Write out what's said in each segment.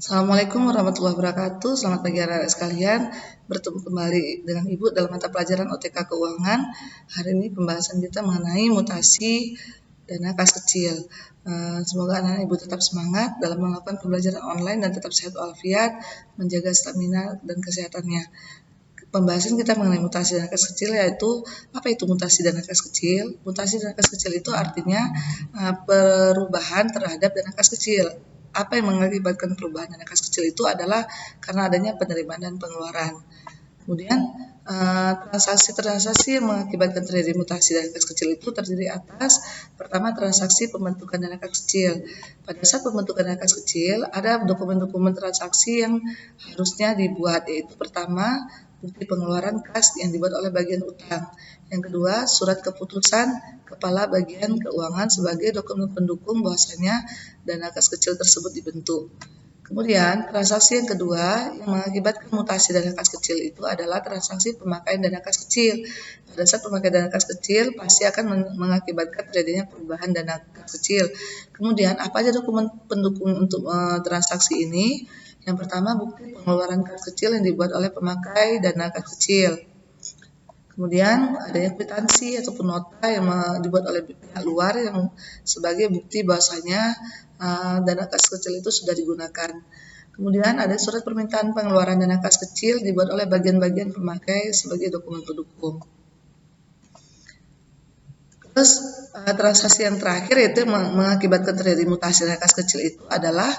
Assalamualaikum warahmatullahi wabarakatuh. Selamat pagi anak-anak sekalian. Bertemu kembali dengan Ibu dalam mata pelajaran OTK Keuangan. Hari ini pembahasan kita mengenai mutasi dana kas kecil. Semoga anak-anak Ibu tetap semangat dalam melakukan pembelajaran online dan tetap sehat walafiat, menjaga stamina dan kesehatannya. Pembahasan kita mengenai mutasi dana kas kecil yaitu apa itu mutasi dana kas kecil? Mutasi dana kas kecil itu artinya perubahan terhadap dana kas kecil. Apa yang mengakibatkan perubahan dana kas kecil itu adalah karena adanya penerimaan dan pengeluaran. Kemudian transaksi-transaksi yang mengakibatkan terjadi mutasi dana kas kecil itu terdiri atas pertama transaksi pembentukan dana kas kecil. Pada saat pembentukan dana kas kecil ada dokumen-dokumen transaksi yang harusnya dibuat, yaitu pertama bukti pengeluaran kas yang dibuat oleh bagian utang. Yang kedua, surat keputusan kepala bagian keuangan sebagai dokumen pendukung bahwasanya dana kas kecil tersebut dibentuk. Kemudian, transaksi yang kedua yang mengakibatkan mutasi dana kas kecil itu adalah transaksi pemakaian dana kas kecil. Pada saat pemakaian dana kas kecil pasti akan mengakibatkan terjadinya perubahan dana kas kecil. Kemudian, apa aja dokumen pendukung untuk transaksi ini? Yang pertama, bukti pengeluaran kas kecil yang dibuat oleh pemakai dana kas kecil. Kemudian adanya kwitansi ataupun nota yang dibuat oleh pihak luar yang sebagai bukti bahwasanya dana kas kecil itu sudah digunakan. Kemudian ada surat permintaan pengeluaran dana kas kecil dibuat oleh bagian-bagian pemakai sebagai dokumen pendukung. Terus transaksi yang terakhir yaitu mengakibatkan terjadi mutasi dana kas kecil itu adalah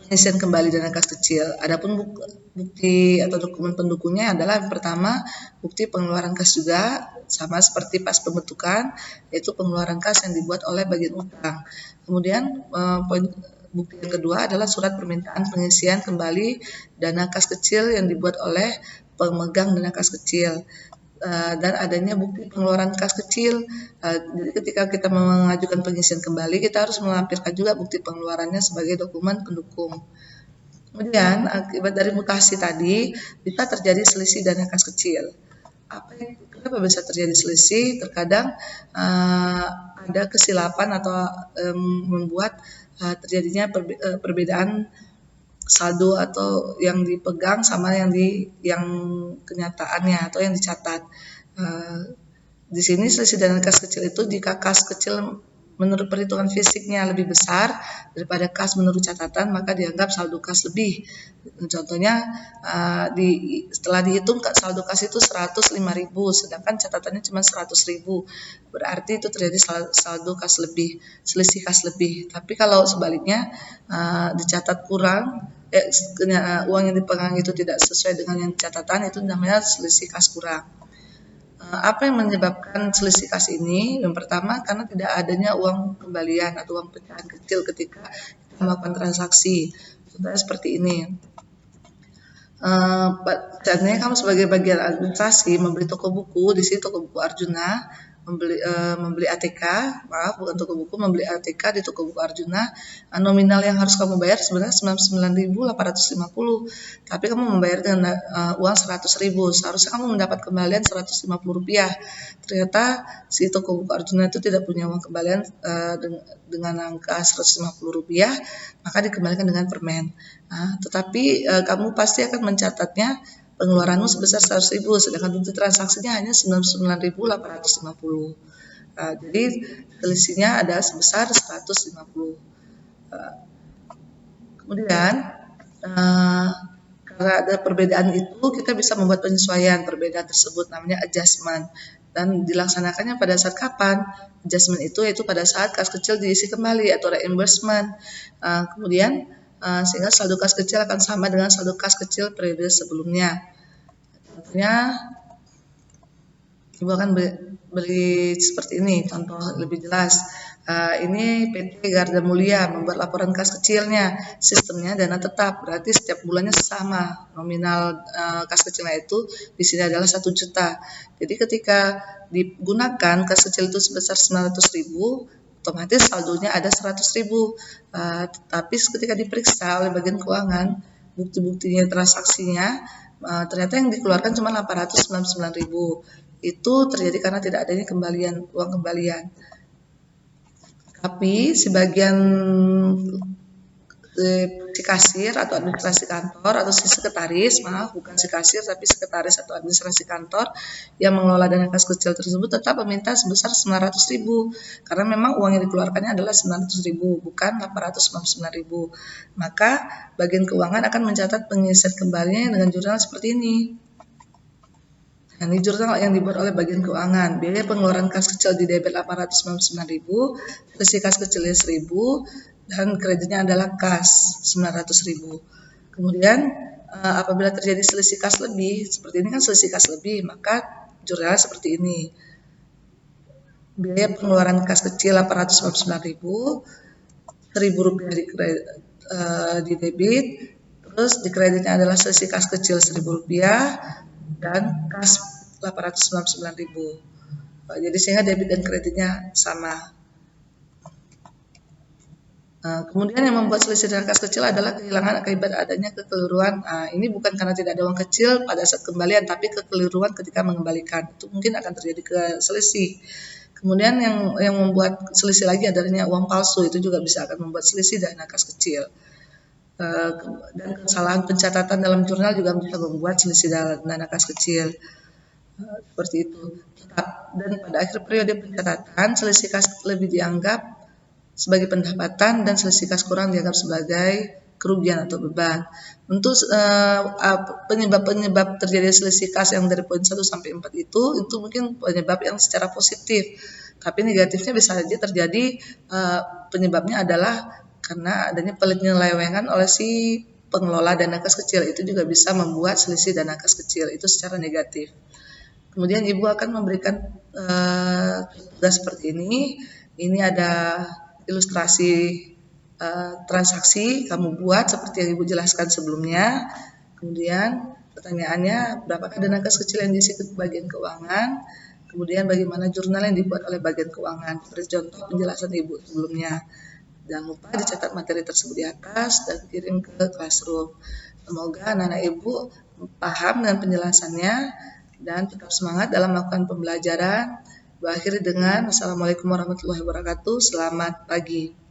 pengisian kembali dana kas kecil. Adapun bukti atau dokumen pendukungnya adalah yang pertama bukti pengeluaran kas juga sama seperti pas pembentukan, yaitu pengeluaran kas yang dibuat oleh bagian utang. Kemudian bukti yang kedua adalah surat permintaan pengisian kembali dana kas kecil yang dibuat oleh pemegang dana kas kecil. Dan adanya bukti pengeluaran kas kecil. Jadi ketika kita mengajukan pengisian kembali, kita harus melampirkan juga bukti pengeluarannya sebagai dokumen pendukung. Kemudian akibat dari mutasi tadi bisa terjadi selisih dana kas kecil. Kenapa bisa terjadi selisih? Terkadang ada kesilapan atau membuat terjadinya perbedaan saldo atau yang dipegang sama yang kenyataannya atau yang dicatat. Di sini selisih dana kas kecil itu jika kas kecil menurut perhitungan fisiknya lebih besar daripada kas menurut catatan, maka dianggap saldo kas lebih. Contohnya setelah dihitung saldo kas itu 105.000, sedangkan catatannya cuma 100.000. Berarti itu terjadi saldo kas lebih, selisih kas lebih. Tapi kalau sebaliknya dicatat kurang, uang yang dipegang itu tidak sesuai dengan yang catatan, itu namanya selisih kas kurang. Apa yang menyebabkan selisih kas ini? Yang pertama karena tidak adanya uang kembalian atau uang pecahan kecil ketika kita melakukan transaksi. Contohnya seperti ini. Contohnya kamu sebagai bagian administrasi membeli toko buku, di sini toko buku Arjuna, membeli ATK, bukan toko buku, membeli ATK di toko buku Arjuna. Nominal yang harus kamu bayar sebenarnya 99.850, tapi kamu membayar dengan uang 100.000. Seharusnya kamu mendapat kembalian 150 rupiah. Ternyata si toko buku Arjuna itu tidak punya uang kembalian dengan angka 150 rupiah, maka dikembalikan dengan permen. Tetapi kamu pasti akan mencatatnya pengeluaranmu sebesar 100.000, sedangkan bukti transaksinya hanya 99.850. Jadi selisihnya ada sebesar 150. Kemudian karena ada perbedaan itu, kita bisa membuat penyesuaian perbedaan tersebut, namanya adjustment. Dan dilaksanakannya pada saat kapan? Adjustment itu yaitu pada saat kas kecil diisi kembali atau reimbursement. Kemudian sehingga saldo kas kecil akan sama dengan saldo kas kecil periode sebelumnya. Contohnya, Ibu akan beri seperti ini, contoh lebih jelas. Ini PT Garda Mulia membuat laporan kas kecilnya, sistemnya dana tetap, berarti setiap bulannya sama. Nominal kas kecilnya itu di sini adalah 1 juta. Jadi ketika digunakan kas kecil itu sebesar 900.000, otomatis saldonya ada 100.000. Tapi ketika diperiksa oleh bagian keuangan, bukti-buktinya transaksinya, ternyata yang dikeluarkan cuma 899.000. Itu terjadi karena tidak adanya uang kembalian. Tapi sebagian si kasir atau administrasi kantor atau si sekretaris, maaf bukan si kasir tapi sekretaris atau administrasi kantor yang mengelola dana kas kecil tersebut tetap meminta sebesar 900.000 karena memang uang yang dikeluarkannya adalah 900.000 bukan 899.000. Maka bagian keuangan akan mencatat pengisian kembalinya dengan jurnal seperti ini. Nah, ini jurnal yang dibuat oleh bagian keuangan. Biaya pengeluaran kas kecil di debit 899.000, selisih kas kecilnya 1.000, dan kreditnya adalah kas 900.000. Kemudian apabila terjadi selisih kas lebih, seperti ini kan selisih kas lebih, maka jurnal seperti ini. Biaya pengeluaran kas kecil 899.000, Rp1.000 di debit, terus di kreditnya adalah selisih kas kecil Rp1.000 dan kas 899.000. Jadi sehingga debit dan kreditnya sama. Kemudian yang membuat selisih dengan kas kecil adalah kehilangan akibat adanya kekeliruan. Ini bukan karena tidak ada uang kecil pada saat kembalian, tapi kekeliruan ketika mengembalikan. Itu mungkin akan terjadi selisih. Kemudian yang membuat selisih lagi adanya uang palsu, itu juga bisa akan membuat selisih dana kas kecil. Dan kesalahan pencatatan dalam jurnal juga bisa membuat selisih dana kas kecil. Seperti itu. Dan pada akhir periode pencatatan, selisih kas lebih dianggap sebagai pendapatan dan selisih kas kurang dianggap sebagai kerugian atau beban. Untuk penyebab terjadi selisih kas yang dari poin 1 sampai 4 itu mungkin penyebab yang secara positif. Tapi negatifnya bisa saja terjadi penyebabnya adalah karena adanya penyelewengan oleh si pengelola dana kas kecil. Itu juga bisa membuat selisih dana kas kecil itu secara negatif. Kemudian Ibu akan memberikan tugas seperti ini. Ini ada ilustrasi transaksi kamu buat seperti yang Ibu jelaskan sebelumnya. Kemudian pertanyaannya, berapakah dana kas kecil yang diisi ke bagian keuangan? Kemudian bagaimana jurnal yang dibuat oleh bagian keuangan? Seperti contoh penjelasan Ibu sebelumnya. Jangan lupa dicatat materi tersebut di atas dan kirim ke Classroom. Semoga anak-anak Ibu paham dengan penjelasannya dan tetap semangat dalam melakukan pembelajaran. Berakhir dengan Assalamualaikum warahmatullahi wabarakatuh. Selamat pagi.